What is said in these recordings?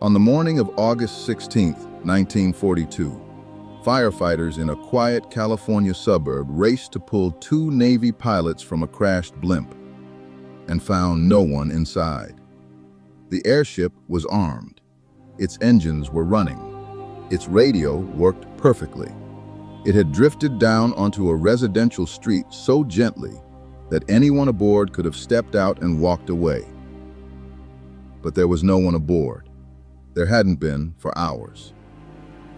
On the morning of August 16, 1942, firefighters in a quiet California suburb raced to pull two Navy pilots from a crashed blimp and found no one inside. The airship was armed. Its engines were running. Its radio worked perfectly. It had drifted down onto a residential street so gently that anyone aboard could have stepped out and walked away. But there was no one aboard. There hadn't been for hours.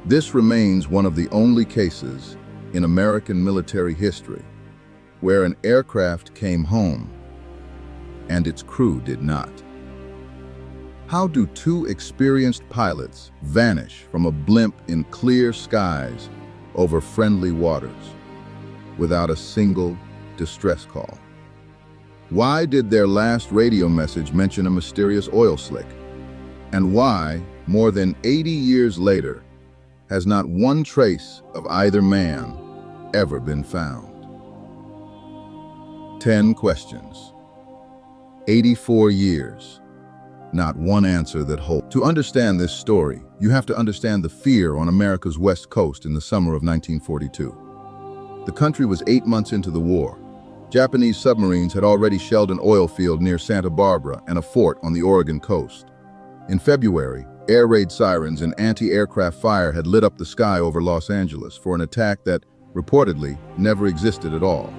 This remains one of the only cases in American military history where an aircraft came home and its crew did not. How do two experienced pilots vanish from a blimp in clear skies over friendly waters without a single distress call? Why did their last radio message mention a mysterious oil slick? And why, more than 80 years later, has not one trace of either man ever been found? 10 questions. 84 years. Not one answer that holds. To understand this story, you have to understand the fear on America's West Coast in the summer of 1942. The country was 8 months into the war. Japanese submarines had already shelled an oil field near Santa Barbara and a fort on the Oregon coast. In February, air raid sirens and anti-aircraft fire had lit up the sky over Los Angeles for an attack that, reportedly, never existed at all.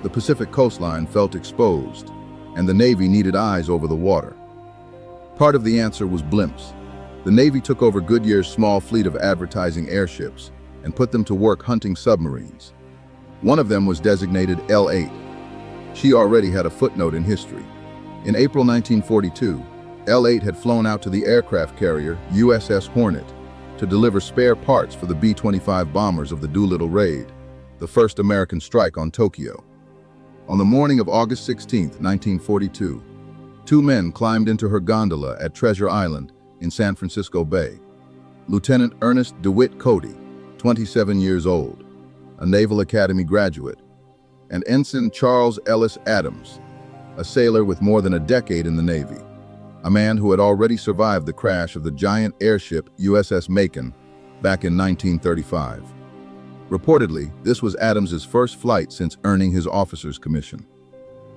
The Pacific coastline felt exposed, and the Navy needed eyes over the water. Part of the answer was blimps. The Navy took over Goodyear's small fleet of advertising airships and put them to work hunting submarines. One of them was designated L-8. She already had a footnote in history. In April 1942, L-8 had flown out to the aircraft carrier USS Hornet to deliver spare parts for the B-25 bombers of the Doolittle raid, the first American strike on Tokyo. On the morning of August 16, 1942, two men climbed into her gondola at Treasure Island in San Francisco Bay. Lieutenant Ernest DeWitt Cody, 27 years old, a Naval Academy graduate, and Ensign Charles Ellis Adams, a sailor with more than a decade in the Navy, a man who had already survived the crash of the giant airship USS Macon back in 1935. Reportedly, this was Adams's first flight since earning his officer's commission.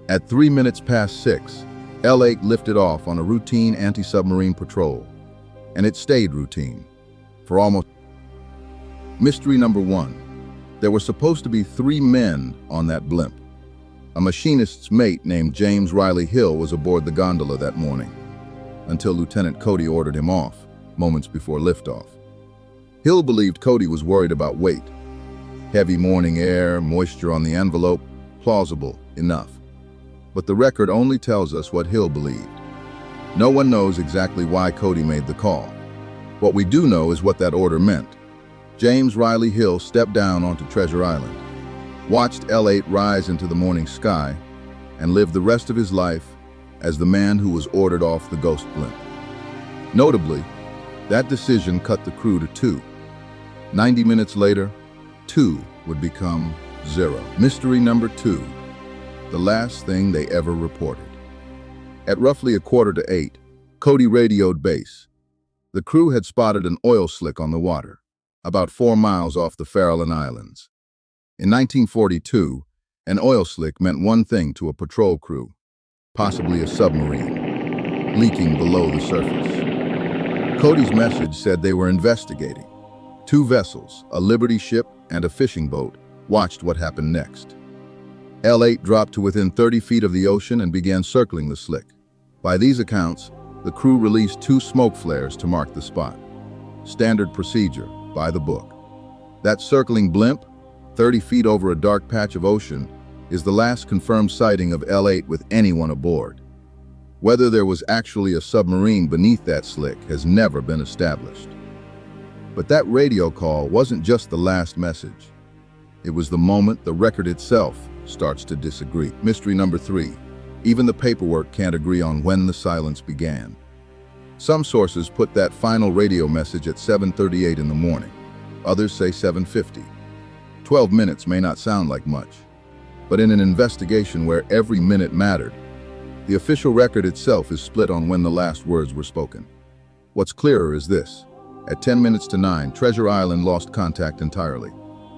At 3 minutes past 6, L-8 lifted off on a routine anti-submarine patrol, and it stayed routine for almost. Mystery number 1. There were supposed to be 3 men on that blimp. A machinist's mate named James Riley Hill was aboard the gondola that morning, until Lieutenant Cody ordered him off, moments before liftoff. Hill believed Cody was worried about weight. Heavy morning air, moisture on the envelope, plausible enough. But the record only tells us what Hill believed. No one knows exactly why Cody made the call. What we do know is what that order meant. James Riley Hill stepped down onto Treasure Island, watched L-8 rise into the morning sky, and lived the rest of his life as the man who was ordered off the ghost blimp. Notably, that decision cut the crew to 2. 90 minutes later, 2 would become 0. Mystery number 2. The last thing they ever reported. At roughly 7:45, Cody radioed base. The crew had spotted an oil slick on the water, about 4 miles off the Farallon Islands. In 1942, an oil slick meant one thing to a patrol crew, possibly a submarine, leaking below the surface. Cody's message said they were investigating. 2 vessels, a Liberty ship and a fishing boat, watched what happened next. L-8 dropped to within 30 feet of the ocean and began circling the slick. By these accounts, the crew released 2 smoke flares to mark the spot. Standard procedure, by the book. That circling blimp, 30 feet over a dark patch of ocean, is the last confirmed sighting of L-8 with anyone aboard. Whether there was actually a submarine beneath that slick has never been established. But that radio call wasn't just the last message. It was the moment the record itself starts to disagree. Mystery number 3. Even the paperwork can't agree on when the silence began. Some sources put that final radio message at 7:38 in the morning. Others say 7:50. 12 minutes may not sound like much, but in an investigation where every minute mattered, the official record itself is split on when the last words were spoken. What's clearer is this. At 10 minutes to 9, Treasure Island lost contact entirely.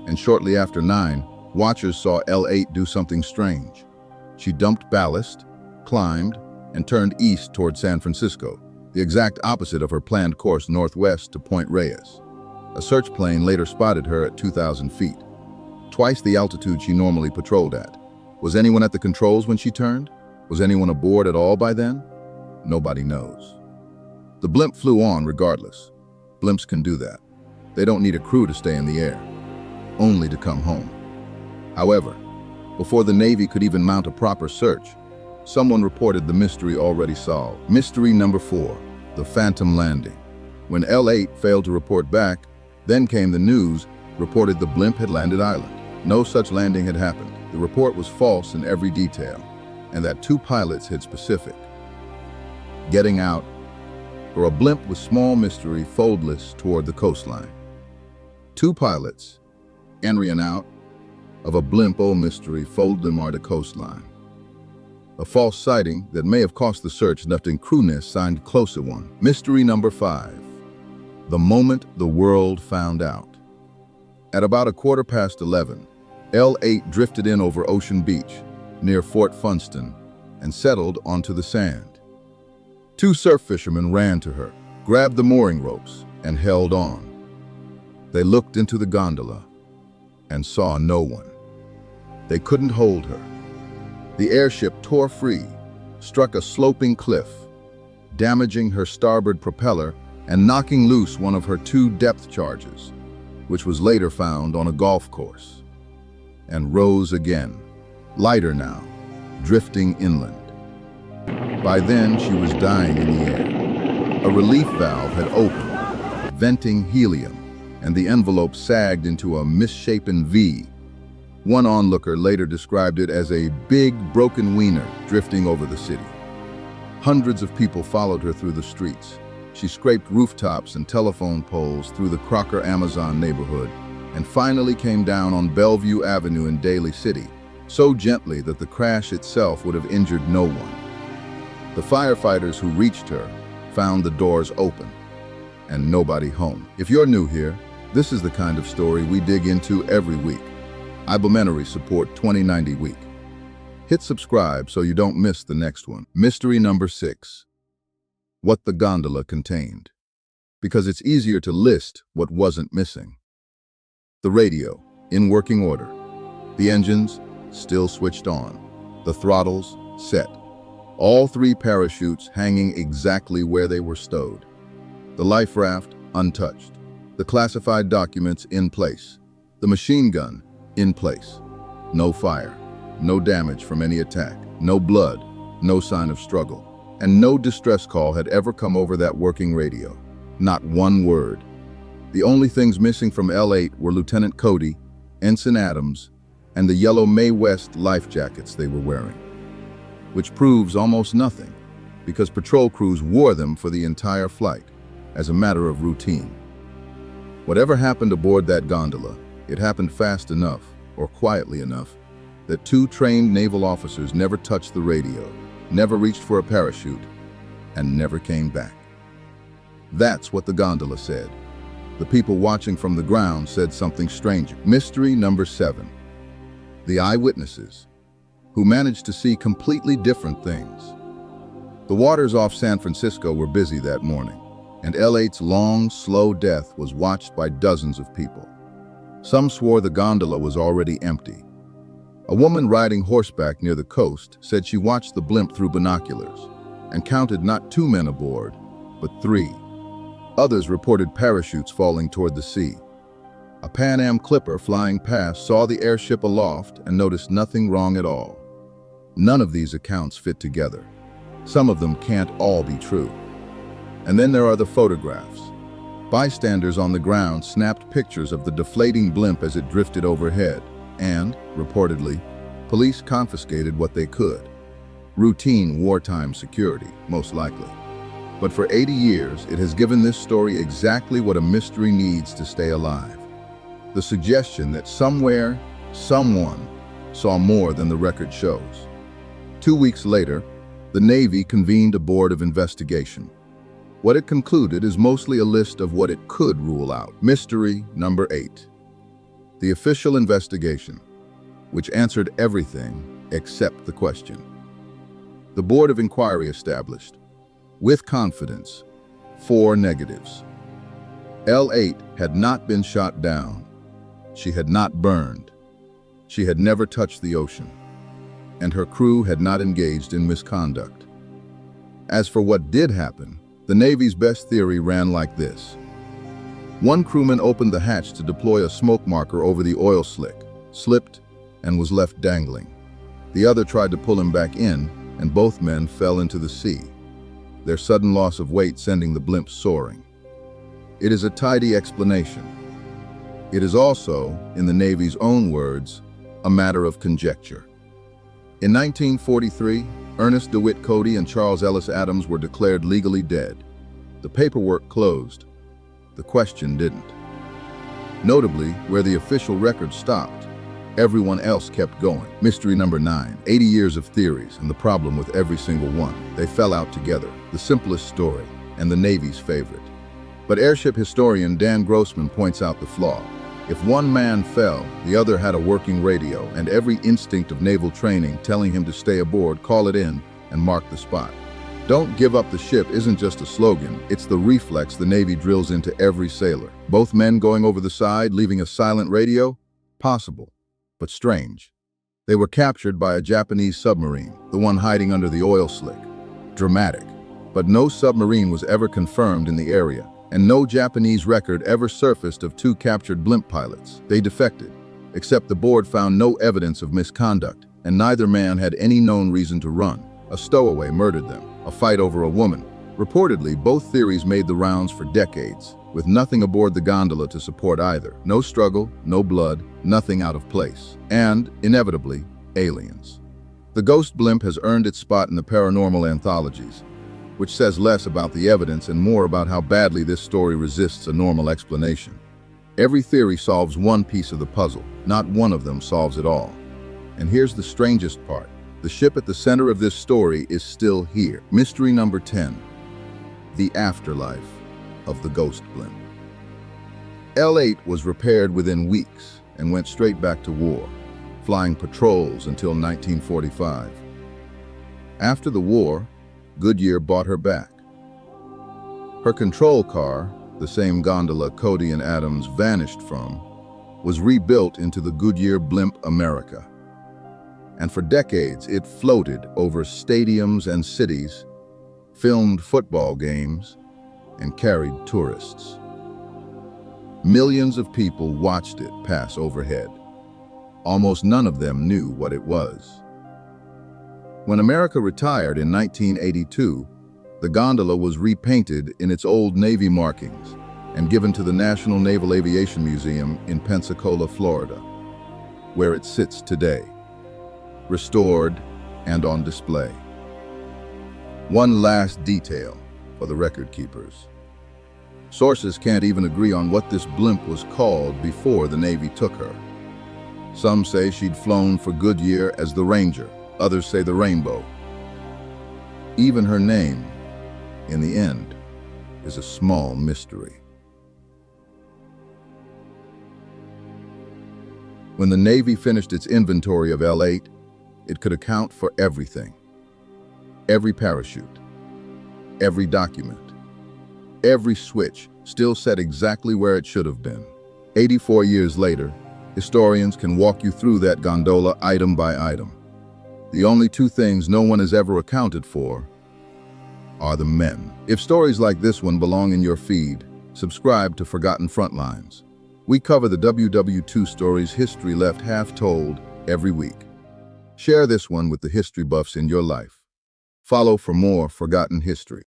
And shortly after 9, watchers saw L8 do something strange. She dumped ballast, climbed, and turned east toward San Francisco, the exact opposite of her planned course northwest to Point Reyes. A search plane later spotted her at 2,000 feet, twice the altitude she normally patrolled at. Was anyone at the controls when she turned? Was anyone aboard at all by then? Nobody knows. The blimp flew on regardless. Blimps can do that. They don't need a crew to stay in the air, only to come home. However, before the Navy could even mount a proper search, someone reported the mystery already solved. Mystery number 4, the phantom landing. When L8 failed to report back, then came the news reported the blimp had landed island. No such landing had happened. The report was false in every detail, and that 2 pilots hid specific. Getting out, or a blimp with small mystery foldless toward the coastline. 2 pilots, entering out of a blimp mystery foldless the coastline. A false sighting that may have cost the search left in crewness signed closer one. Mystery number 5, the moment the world found out. At about 11:15, L8 drifted in over Ocean Beach, near Fort Funston, and settled onto the sand. 2 surf fishermen ran to her, grabbed the mooring ropes, and held on. They looked into the gondola and saw no one. They couldn't hold her. The airship tore free, struck a sloping cliff, damaging her starboard propeller and knocking loose one of her 2 depth charges, which was later found on a golf course, and rose again, lighter now, drifting inland. By then, she was dying in the air. A relief valve had opened, venting helium, and the envelope sagged into a misshapen V. One onlooker later described it as a big, broken wiener drifting over the city. Hundreds of people followed her through the streets. She scraped rooftops and telephone poles through the Crocker Amazon neighborhood and finally came down on Bellevue Avenue in Daly City, so gently that the crash itself would have injured no one. The firefighters who reached her found the doors open and nobody home. If you're new here, this is the kind of story we dig into every week. Ibomentary support 2090 week. Hit subscribe so you don't miss the next one. Mystery number 6, what the gondola contained. Because it's easier to list what wasn't missing. The radio, in working order. The engines, still switched on. The throttles, set. All 3 parachutes hanging exactly where they were stowed. The life raft, untouched. The classified documents in place. The machine gun, in place. No fire, no damage from any attack, no blood, no sign of struggle, and no distress call had ever come over that working radio. Not one word. The only things missing from L8 were Lieutenant Cody, Ensign Adams, and the yellow Mae West life jackets they were wearing. Which proves almost nothing, because patrol crews wore them for the entire flight, as a matter of routine. Whatever happened aboard that gondola, it happened fast enough, or quietly enough, that 2 trained naval officers never touched the radio, never reached for a parachute, and never came back. That's what the gondola said. The people watching from the ground said something stranger. Mystery number 7, the eyewitnesses, who managed to see completely different things. The waters off San Francisco were busy that morning, and L8's long, slow death was watched by dozens of people. Some swore the gondola was already empty. A woman riding horseback near the coast said she watched the blimp through binoculars and counted not 2 men aboard, but 3. Others reported parachutes falling toward the sea. A Pan Am clipper flying past saw the airship aloft and noticed nothing wrong at all. None of these accounts fit together. Some of them can't all be true. And then there are the photographs. Bystanders on the ground snapped pictures of the deflating blimp as it drifted overhead, and, reportedly, police confiscated what they could. Routine wartime security, most likely. But for 80 years, it has given this story exactly what a mystery needs to stay alive. The suggestion that somewhere, someone, saw more than the record shows. 2 weeks later, the Navy convened a board of investigation. What it concluded is mostly a list of what it could rule out. Mystery number 8. The official investigation, which answered everything except the question. The Board of Inquiry established, with confidence, 4 negatives. L8 had not been shot down. She had not burned. She had never touched the ocean. And her crew had not engaged in misconduct. As for what did happen, the Navy's best theory ran like this. One crewman opened the hatch to deploy a smoke marker over the oil slick, slipped, and was left dangling. The other tried to pull him back in, and both men fell into the sea, their sudden loss of weight sending the blimp soaring. It is a tidy explanation. It is also, in the Navy's own words, a matter of conjecture. In 1943, Ernest DeWitt Cody and Charles Ellis Adams were declared legally dead. The paperwork closed. The question didn't. Notably, where the official record stopped, everyone else kept going. Mystery number 9. 80 years of theories, and the problem with every single one. They fell out together. The simplest story, and the Navy's favorite. But airship historian Dan Grossman points out the flaw. If one man fell, the other had a working radio and every instinct of naval training telling him to stay aboard, call it in, and mark the spot. Don't give up the ship isn't just a slogan, it's the reflex the Navy drills into every sailor. Both men going over the side, leaving a silent radio? Possible, but strange. They were captured by a Japanese submarine, the one hiding under the oil slick. Dramatic, but no submarine was ever confirmed in the area, and no Japanese record ever surfaced of 2 captured blimp pilots. They defected, except the board found no evidence of misconduct, and neither man had any known reason to run. A stowaway murdered them, a fight over a woman. Reportedly, both theories made the rounds for decades, with nothing aboard the gondola to support either. No struggle, no blood, nothing out of place. And, inevitably, aliens. The ghost blimp has earned its spot in the paranormal anthologies, which says less about the evidence and more about how badly this story resists a normal explanation. Every theory solves one piece of the puzzle, not one of them solves it all. And here's the strangest part. The ship at the center of this story is still here. Mystery number 10. The afterlife of the ghost blimp. L8 was repaired within weeks and went straight back to war, flying patrols until 1945. After the war, Goodyear bought her back. Her control car, the same gondola Cody and Adams vanished from, was rebuilt into the Goodyear Blimp America. And for decades it floated over stadiums and cities, filmed football games, and carried tourists. Millions of people watched it pass overhead. Almost none of them knew what it was. When America retired in 1982, the gondola was repainted in its old Navy markings and given to the National Naval Aviation Museum in Pensacola, Florida, where it sits today, restored and on display. One last detail for the record keepers. Sources can't even agree on what this blimp was called before the Navy took her. Some say she'd flown for Goodyear as the Ranger, others say the Rainbow. Even her name, in the end, is a small mystery. When the Navy finished its inventory of L8, it could account for everything. Every parachute, every document, every switch still set exactly where it should have been. 84 years later, historians can walk you through that gondola item by item. The only 2 things no one has ever accounted for are the men. If stories like this one belong in your feed, subscribe to Forgotten Frontlines. We cover the WW2 stories history left half told every week. Share this one with the history buffs in your life. Follow for more forgotten history.